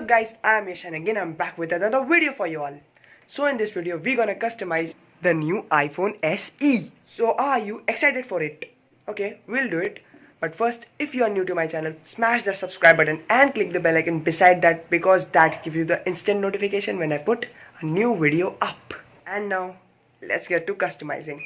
up guys, I'm Yash and again I'm back with another video for you all. So in this video we're gonna customize the new iPhone SE. So are you excited for it? Okay, we'll do it. But first, if you are new to my channel, smash the subscribe button and click the bell icon beside that, because that gives you the instant notification when I put a new video up. And now let's get to customizing.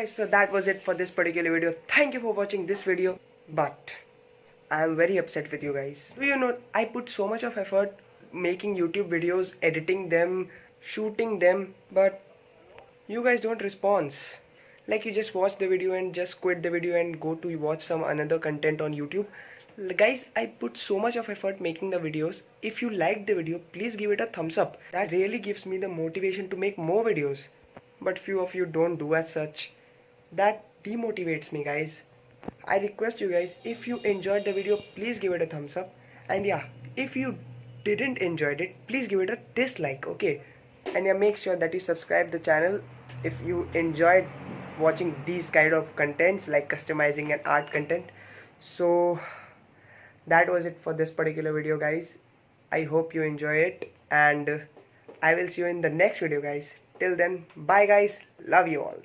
So that was it for this particular video. Thank you for watching this video, but I am very upset with you guys. Do you know, I put so much of effort making YouTube videos, editing them, shooting them, but you guys don't respond. Like, you just watch the video and just quit the video and go to watch some another content on YouTube. Guys, I put so much of effort making the videos. If you liked the video, please give it a thumbs up. That really gives me the motivation to make more videos. But few of you don't do as such. That demotivates me, guys. I request you guys, if you enjoyed the video, please give it a thumbs up. And yeah, if you didn't enjoy it, please give it a dislike, okay? And yeah, make sure that you subscribe the channel if you enjoyed watching these kind of contents like customizing and art content. So that was it for this particular video, guys. I hope you enjoy it, and I will see you in the next video, guys. Till then, bye guys, love you all.